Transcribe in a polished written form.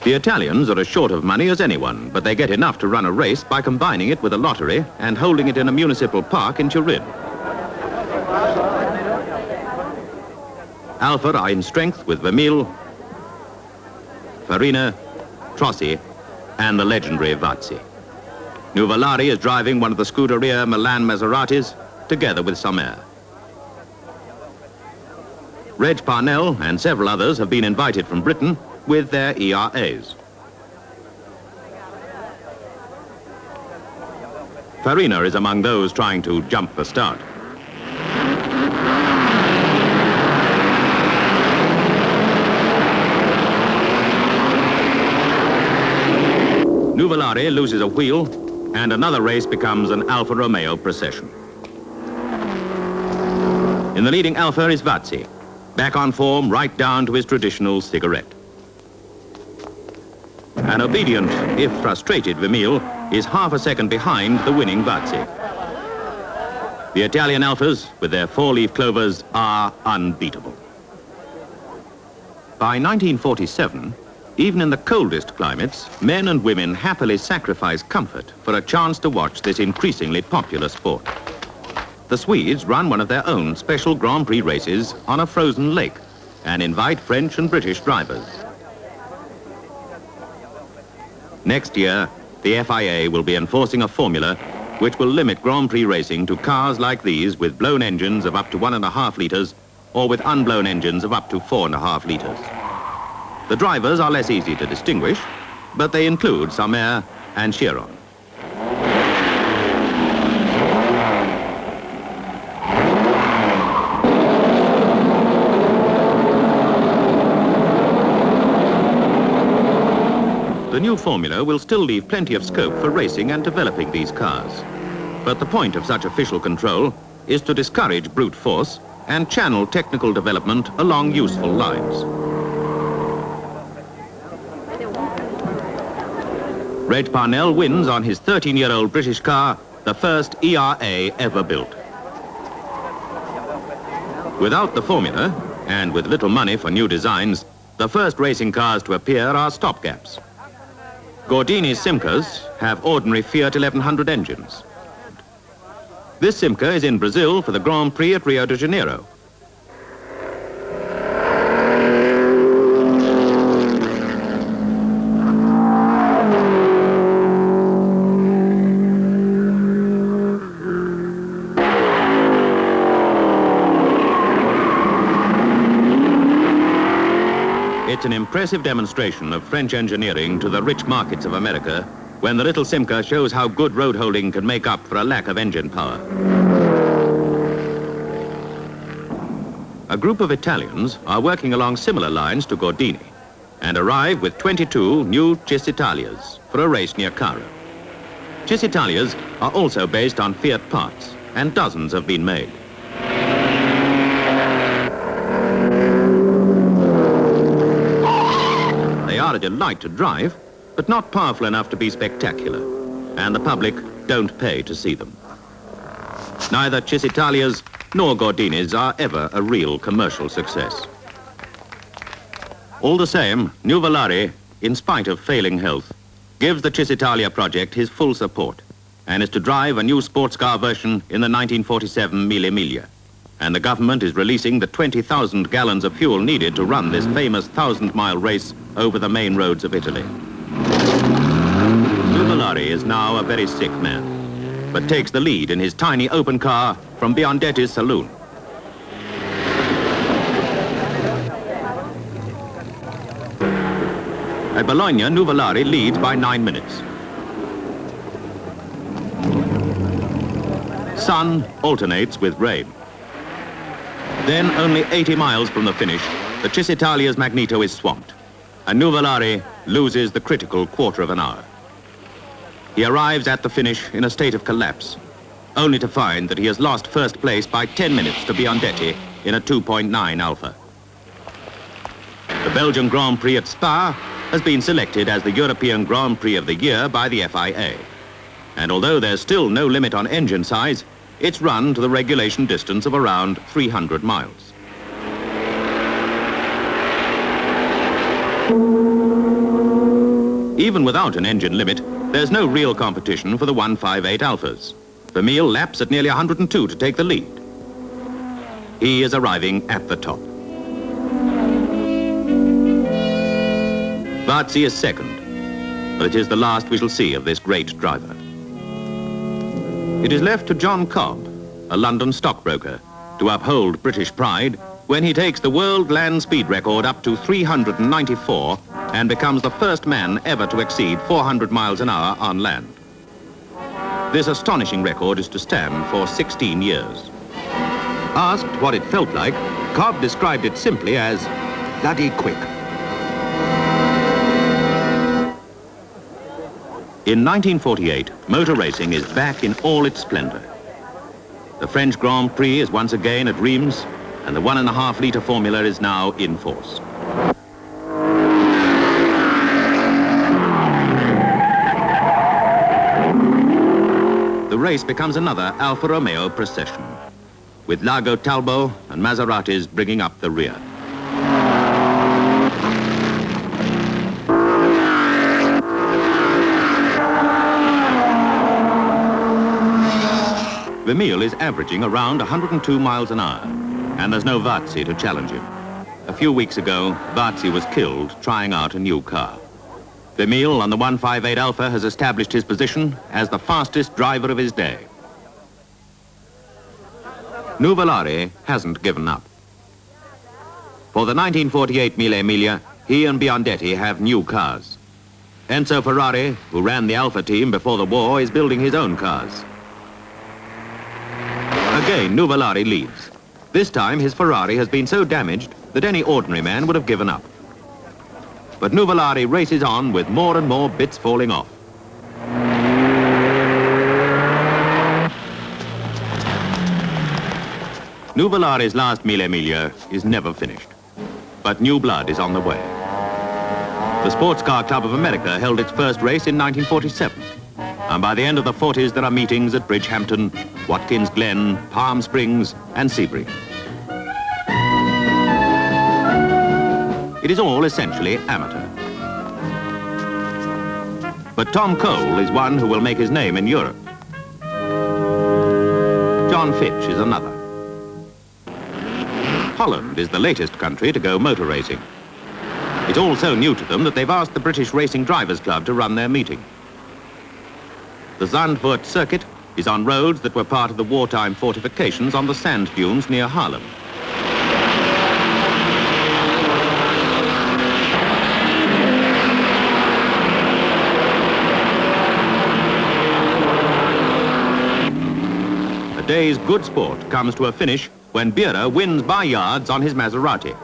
The Italians are as short of money as anyone, but they get enough to run a race by combining it with a lottery and holding it in a municipal park in Turin. Alfa are in strength with Vermeil, Farina, Trossi, and the legendary Vazzi. Nuvolari is driving one of the Scuderia Milan Maseratis, together with Sommer. Reg Parnell and several others have been invited from Britain with their ERAs. Farina is among those trying to jump the start. Nuvolari loses a wheel, and another race becomes an Alfa Romeo procession. In the leading Alfa is Vazzi, back on form right down to his traditional cigarette. An obedient, if frustrated, Vermeil is half a second behind the winning Vazzi. The Italian Alfas, with their four-leaf clovers, are unbeatable. By 1947, even in the coldest climates, men and women happily sacrifice comfort for a chance to watch this increasingly popular sport. The Swedes run one of their own special Grand Prix races on a frozen lake and invite French and British drivers. Next year, the FIA will be enforcing a formula which will limit Grand Prix racing to cars like these with blown engines of up to 1.5 litres or with unblown engines of up to 4.5 litres. The drivers are less easy to distinguish, but they include Sommer and Chiron. The new formula will still leave plenty of scope for racing and developing these cars. But the point of such official control is to discourage brute force and channel technical development along useful lines. Reg Parnell wins on his 13-year-old British car, the first ERA ever built. Without the formula, and with little money for new designs, the first racing cars to appear are stopgaps. Gordini's Simcas have ordinary Fiat 1100 engines. This Simca is in Brazil for the Grand Prix at Rio de Janeiro. It's an impressive demonstration of French engineering to the rich markets of America when the little Simca shows how good road holding can make up for a lack of engine power. A group of Italians are working along similar lines to Gordini and arrive with 22 new Cisitalias for a race near Cairo. Cisitalias are also based on Fiat parts, and dozens have been made. They are a delight to drive, but not powerful enough to be spectacular, and the public don't pay to see them. Neither Cisitalias nor Gordinis are ever a real commercial success. All the same, Nuvolari, in spite of failing health, gives the Cisitalia project his full support and is to drive a new sports car version in the 1947 Mille Miglia. And the government is releasing the 20,000 gallons of fuel needed to run this famous 1,000-mile race over the main roads of Italy. Nuvolari is now a very sick man, but takes the lead in his tiny open car from Biondetti's saloon. At Bologna, Nuvolari leads by 9 minutes. Sun alternates with rain. Then, only 80 miles from the finish, the Cisitalia's magneto is swamped, and Nuvolari loses the critical quarter of an hour. He arrives at the finish in a state of collapse, only to find that he has lost first place by 10 minutes to Biondetti in a 2.9 Alfa. The Belgian Grand Prix at Spa has been selected as the European Grand Prix of the Year by the FIA. And although there's still no limit on engine size, it's run to the regulation distance of around 300 miles. Even without an engine limit, there's no real competition for the 158 Alphas. Vermeil laps at nearly 102 to take the lead. He is arriving at the top. Varzi is second, but it is the last we shall see of this great driver. It is left to John Cobb, a London stockbroker, to uphold British pride when he takes the world land speed record up to 394 and becomes the first man ever to exceed 400 miles an hour on land. This astonishing record is to stand for 16 years. Asked what it felt like, Cobb described it simply as bloody quick. In 1948, motor racing is back in all its splendor. The French Grand Prix is once again at Reims, and the 1.5-litre formula is now in force. The race becomes another Alfa Romeo procession, with Largo Talbot and Maseratis bringing up the rear. Vermeil is averaging around 102 miles an hour, and there's no Varzi to challenge him. A few weeks ago, Varzi was killed trying out a new car. Vermeil on the 158 Alpha has established his position as the fastest driver of his day. Nuvolari hasn't given up. For the 1948 Mille Miglia, he and Biondetti have new cars. Enzo Ferrari, who ran the Alfa team before the war, is building his own cars. Again, Nuvolari leads. This time, his Ferrari has been so damaged that any ordinary man would have given up. But Nuvolari races on with more and more bits falling off. Nuvolari's last Mille Miglia is never finished, but new blood is on the way. The Sports Car Club of America held its first race in 1947. And by the end of the 40s, there are meetings at Bridgehampton, Watkins Glen, Palm Springs, and Sebring. It is all essentially amateur. But Tom Cole is one who will make his name in Europe. John Fitch is another. Holland is the latest country to go motor racing. It's all so new to them that they've asked the British Racing Drivers Club to run their meeting. The Zandvoort circuit is on roads that were part of the wartime fortifications on the sand dunes near Haarlem. A day's good sport comes to a finish when Bierder wins by yards on his Maserati.